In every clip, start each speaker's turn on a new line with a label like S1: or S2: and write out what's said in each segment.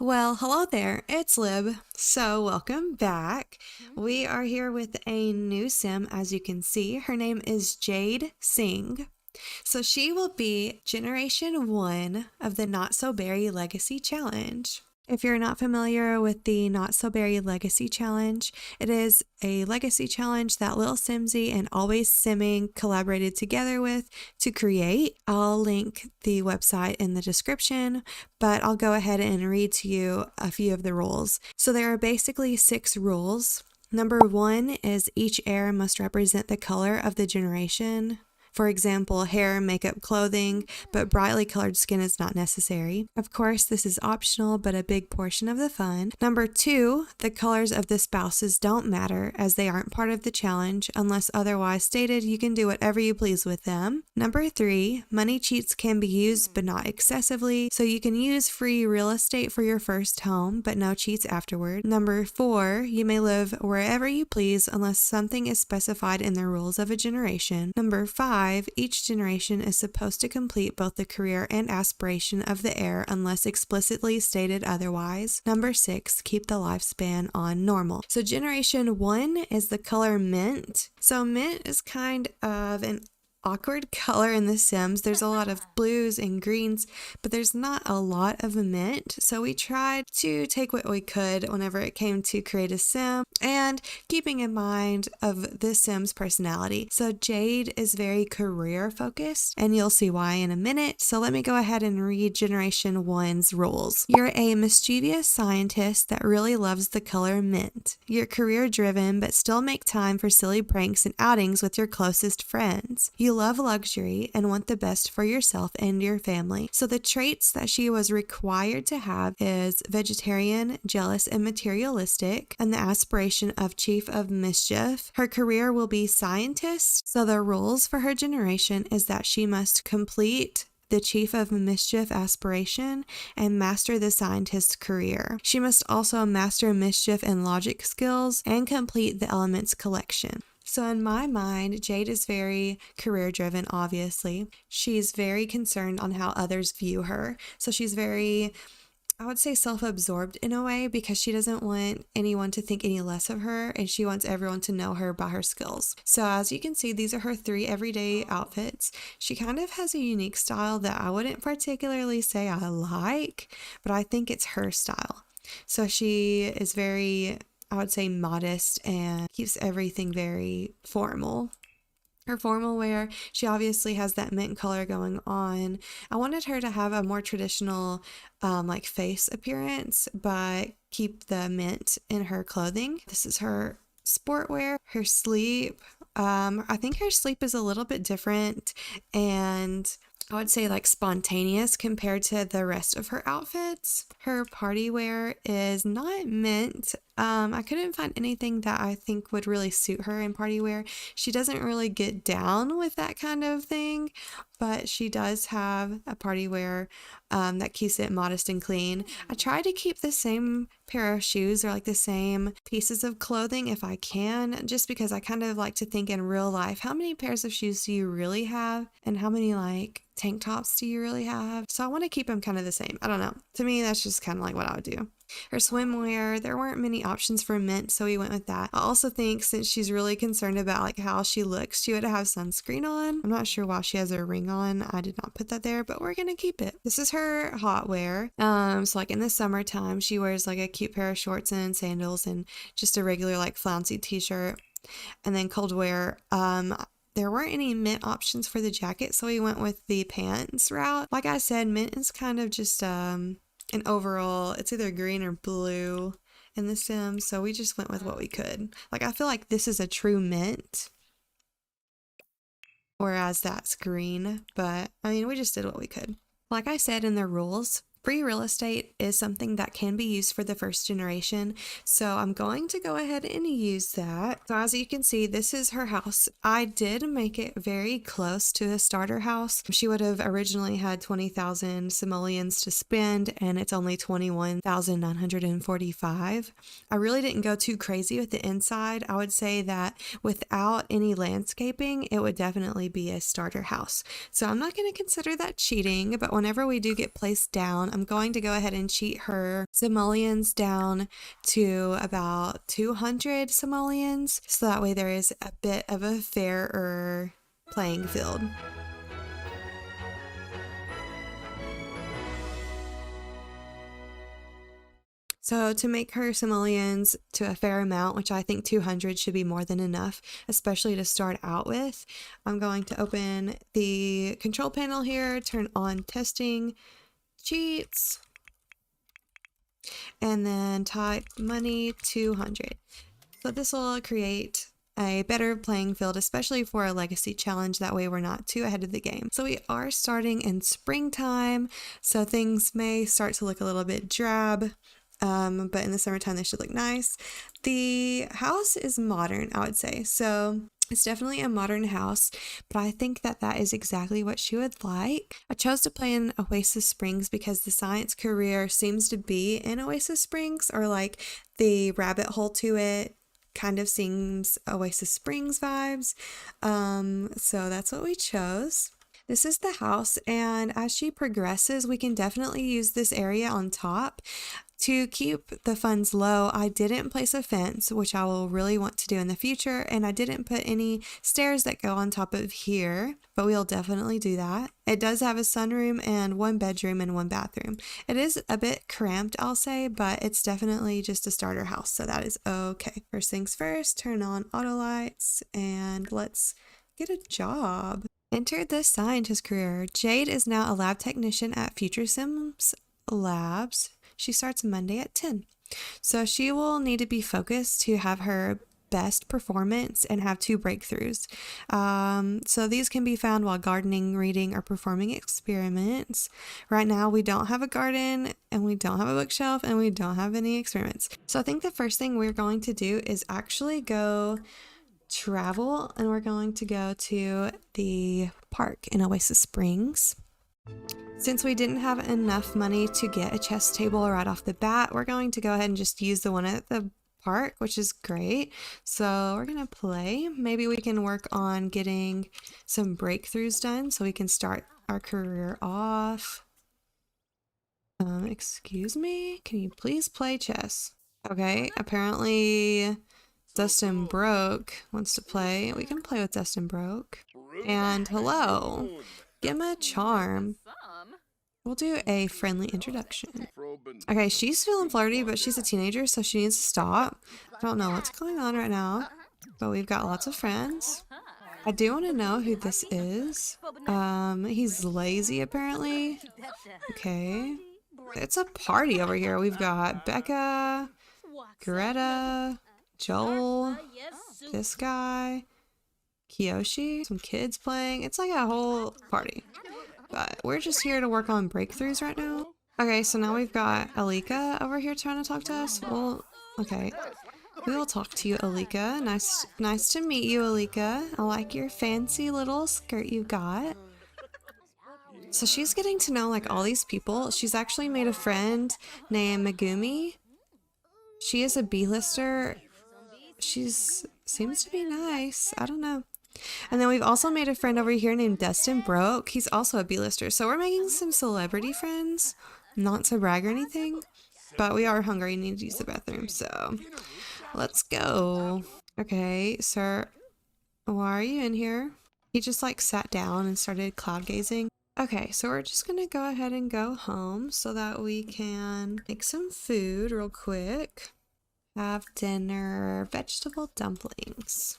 S1: Well, hello there, it's Lib. So, welcome back. We are here with a new sim, as you can see. Her name is Jade Singh. So, she will be Generation 1 of the Not So Berry Legacy Challenge. If you're not familiar with the Not So Berry Legacy Challenge, it is a legacy challenge that Lil Simsy and Always Simming collaborated together with to create. I'll link the website in the description, but I'll go ahead and read to you a few of the rules. So there are basically 6 rules. Number 1 is each heir must represent the color of the generation. For example, hair, makeup, clothing, but brightly colored skin is not necessary. Of course, this is optional, but a big portion of the fun. Number 2, the colors of the spouses don't matter as they aren't part of the challenge. Unless otherwise stated, you can do whatever you please with them. Number 3, money cheats can be used, but not excessively. So you can use free real estate for your first home, but no cheats afterward. Number 4, you may live wherever you please unless something is specified in the rules of a generation. Number 5, each generation is supposed to complete both the career and aspiration of the heir unless explicitly stated otherwise. Number 6, keep the lifespan on normal. So generation 1 is the color mint. So mint is kind of an awkward color in The Sims. There's a lot of blues and greens, but there's not a lot of mint. So we tried to take what we could whenever it came to create a sim and keeping in mind of the Sim's personality. So Jade is very career focused and you'll see why in a minute. So let me go ahead and read Generation 1's rules. You're a mischievous scientist that really loves the color mint. You're career driven but still make time for silly pranks and outings with your closest friends. You love luxury and want the best for yourself and your family. So the traits that she was required to have is vegetarian, jealous, and materialistic, and the aspiration of chief of mischief. Her career will be scientist. So the rules for her generation is that she must complete the chief of mischief aspiration and master the scientist career. She must also master mischief and logic skills and complete the elements collection. So in my mind, Jade is very career driven, obviously. She's very concerned on how others view her. So she's very, I would say, self-absorbed in a way because she doesn't want anyone to think any less of her and she wants everyone to know her by her skills. So as you can see, these are her 3 everyday outfits. She kind of has a unique style that I wouldn't particularly say I like, but I think it's her style. So she is very, I would say, modest and keeps everything very formal. Her formal wear, she obviously has that mint color going on. I wanted her to have a more traditional like face appearance, but keep the mint in her clothing. This is her sport wear. Her sleep, I think her sleep is a little bit different and I would say like spontaneous compared to the rest of her outfits. Her party wear is not mint. I couldn't find anything that I think would really suit her in party wear. She doesn't really get down with that kind of thing, but she does have a party wear that keeps it modest and clean. I try to keep the same pair of shoes or like the same pieces of clothing if I can, just because I kind of like to think in real life, how many pairs of shoes do you really have and how many like tank tops do you really have? So I want to keep them kind of the same. I don't know. To me, that's just kind of like what I would do. Her swimwear, there weren't many options for mint, so we went with that. I also think since she's really concerned about like how she looks, she would have sunscreen on. I'm not sure why she has her ring on. I did not put that there, but we're gonna keep it. This is her hot wear. So like in the summertime, she wears like a cute pair of shorts and sandals and just a regular like flouncy t-shirt. And then cold wear, there weren't any mint options for the jacket, so we went with the pants route. Like I said, mint is kind of just an overall, it's either green or blue in the Sims, so we just went with what we could. Like I feel like this is a true mint, whereas that's green, but I mean, we just did what we could. Like I said in the rules, free real estate is something that can be used for the first generation, so I'm going to go ahead and use that. So as you can see, this is her house. I did make it very close to a starter house. She would have originally had 20,000 simoleons to spend, and it's only 21,945. I really didn't go too crazy with the inside. I would say that without any landscaping, it would definitely be a starter house. So I'm not going to consider that cheating, but whenever we do get placed down, I'm going to go ahead and cheat her simoleons down to about 200 simoleons, so that way there is a bit of a fairer playing field. So to make her simoleons to a fair amount, which I think 200 should be more than enough, especially to start out with, I'm going to open the control panel here, turn on testing, cheats, and then type money 200. So this will create a better playing field, especially for a legacy challenge. That way we're not too ahead of the game. So we are starting in springtime, so things may start to look a little bit drab. But in the summertime, they should look nice. The house is modern, I would say. So it's definitely a modern house, but I think that that is exactly what she would like. I chose to play in Oasis Springs because the science career seems to be in Oasis Springs, or like the rabbit hole to it kind of seems Oasis Springs vibes. So that's what we chose. This is the house, and as she progresses, we can definitely use this area on top. To keep the funds low, I didn't place a fence, which I will really want to do in the future, and I didn't put any stairs that go on top of here, but we'll definitely do that. It does have a sunroom and 1 bedroom and 1 bathroom. It is a bit cramped, I'll say, but it's definitely just a starter house, so that is okay. First things first, turn on auto lights, and let's get a job. Enter the scientist career. Jade is now a lab technician at Future Sims Labs. She starts Monday at 10. So she will need to be focused to have her best performance and have 2 breakthroughs. So these can be found while gardening, reading, or performing experiments. Right now we don't have a garden, and we don't have a bookshelf, and we don't have any experiments. So I think the first thing we're going to do is actually go travel, and we're going to go to the park in Oasis Springs. Since we didn't have enough money to get a chess table right off the bat, we're going to go ahead and just use the one at the park, which is great. So we're gonna play. Maybe we can work on getting some breakthroughs done so we can start our career off. Excuse me, can you please play chess? Okay, apparently Dustin Broke wants to play. We can play with Dustin Broke. And hello, give him a charm. We'll do a friendly introduction. Okay, she's feeling flirty, but she's a teenager, so she needs to stop. I don't know what's going on right now, but we've got lots of friends. I do want to know who this is. He's lazy, apparently. Okay. It's a party over here. We've got Becca, Greta, Joel, this guy, Kiyoshi, some kids playing. It's like a whole party. But we're just here to work on breakthroughs right now. Okay, so now we've got Alika over here trying to talk to us. Well, okay. We will talk to you, Alika. Nice to meet you, Alika. I like your fancy little skirt you got. So she's getting to know like all these people. She's actually made a friend named Megumi. She is a B-lister. Seems to be nice. I don't know. And then we've also made a friend over here named Dustin Broke. He's also a B-lister. So we're making some celebrity friends. Not to brag or anything, but we are hungry and need to use the bathroom. So let's go. Okay, sir. Why are you in here? He just like sat down and started cloud gazing. Okay, so we're just gonna go ahead and go home so that we can make some food real quick. Have dinner, vegetable dumplings.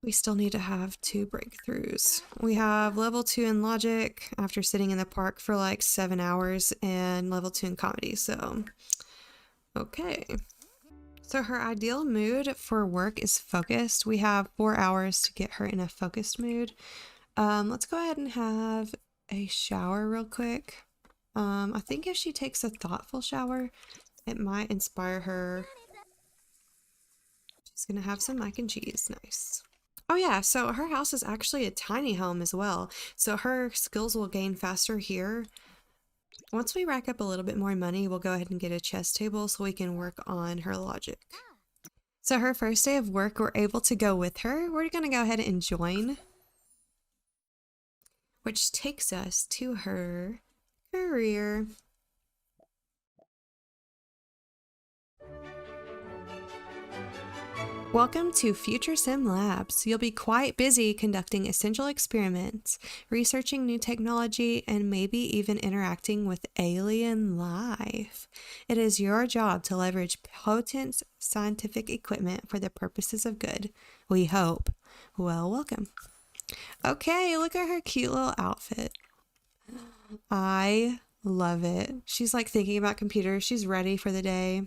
S1: We still need to have 2 breakthroughs. We have level 2 in logic after sitting in the park for like 7 hours, and level 2 in comedy, so okay. So her ideal mood for work is focused. We have 4 hours to get her in a focused mood. Let's go ahead and have a shower real quick. I think if she takes a thoughtful shower, it might inspire her. She's gonna have some mac and cheese. Nice. Oh yeah, so her house is actually a tiny home as well, so her skills will gain faster here. Once we rack up a little bit more money, we'll go ahead and get a chess table so we can work on her logic. So her first day of work, we're able to go with her. We're gonna go ahead and join, which takes us to her career. Welcome to Future Sim Labs. You'll be quite busy conducting essential experiments, researching new technology, and maybe even interacting with alien life. It is your job to leverage potent scientific equipment for the purposes of good. We hope. Well, welcome. Okay, look at her cute little outfit. I love it. She's like thinking about computers. She's ready for the day.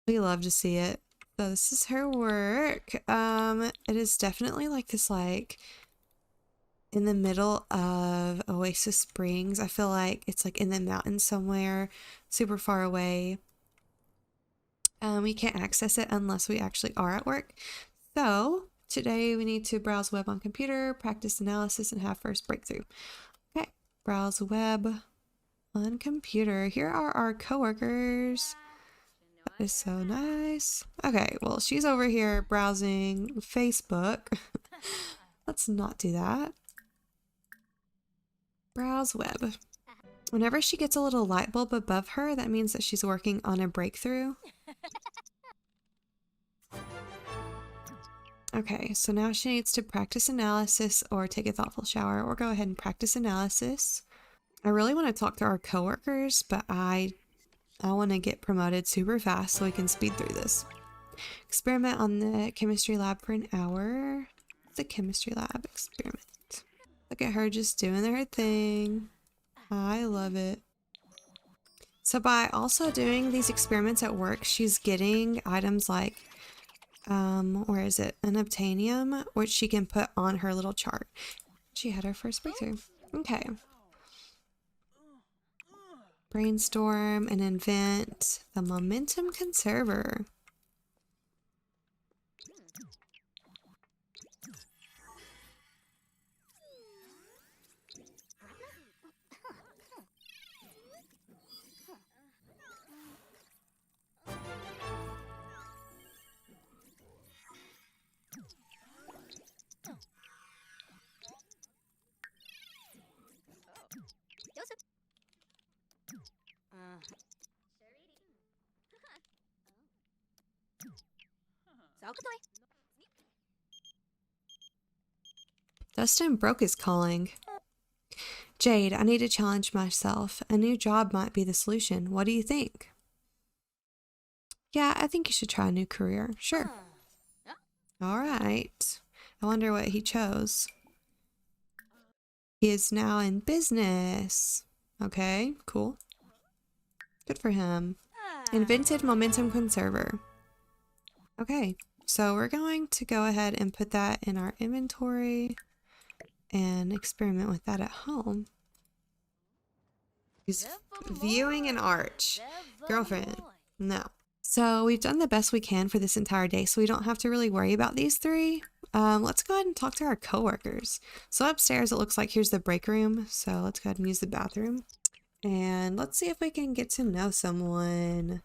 S1: We love to see it. So this is her work. It is definitely like this, like in the middle of Oasis Springs. I feel like it's like in the mountains somewhere, super far away. We can't access it unless we actually are at work. So today we need to browse web on computer, practice analysis, and have first breakthrough. Okay, browse web on computer. Here are our coworkers. That is so nice. Okay, well, she's over here browsing Facebook. Let's not do that. Browse web. Whenever she gets a little light bulb above her, that means that she's working on a breakthrough. Okay, so now she needs to practice analysis or take a thoughtful shower, or go ahead and practice analysis. I really want to talk to our coworkers, but I want to get promoted super fast so we can speed through this. Experiment on the chemistry lab for an hour. The chemistry lab experiment. Look at her just doing her thing. I love it. So by also doing these experiments at work, she's getting items like, where is it? Unobtainium, which she can put on her little chart. She had her first breakthrough. Okay. Brainstorm and invent the momentum conserver. Dustin broke his calling. Jade, I need to challenge myself. A new job might be the solution. What do you think? Yeah, I think you should try a new career. Sure. All right. I wonder what he chose. He is now in business. Okay, cool. Good for him. Invented momentum conserver. Okay, so we're going to go ahead and put that in our inventory and experiment with that at home. He's viewing an arch. Girlfriend. No. So we've done the best we can for this entire day, so we don't have to really worry about these three. Let's go ahead and talk to our coworkers. So upstairs, it looks like here's the break room. So let's go ahead and use the bathroom. And let's see if we can get to know someone.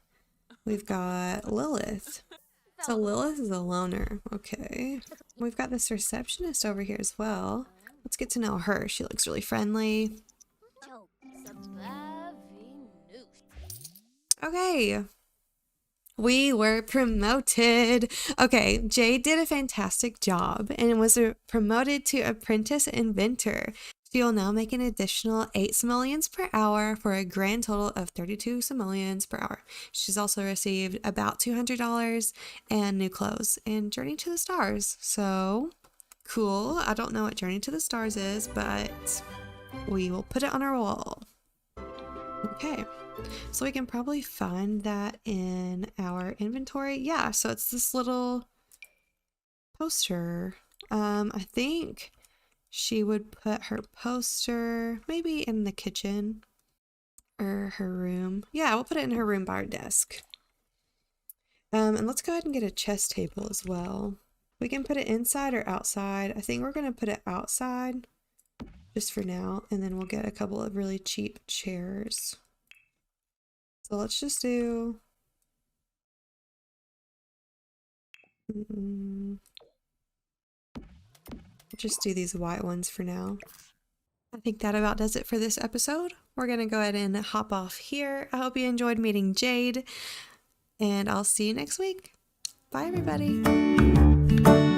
S1: We've got Lilith. So Lilith is a loner. Okay. We've got this receptionist over here as well. Let's get to know her. She looks really friendly. Okay. We were promoted. Okay, Jade did a fantastic job and was promoted to apprentice inventor. She will now make an additional 8 simoleons per hour for a grand total of 32 simoleons per hour. She's also received about $200 and new clothes and Journey to the Stars. So cool. I don't know what Journey to the Stars is, but we will put it on our wall. Okay. So we can probably find that in our inventory. Yeah, so it's this little poster. I think she would put her poster maybe in the kitchen or her room. Yeah, we'll put it in her room by her desk. And let's go ahead and get a chess table as well. We can put it inside or outside. I think we're going to put it outside just for now, and then we'll get a couple of really cheap chairs. So let's just do just do these white ones for now. I think that about does it for this episode. We're gonna go ahead and hop off here. I hope you enjoyed meeting Jade. and I'll see you next week. Bye, everybody.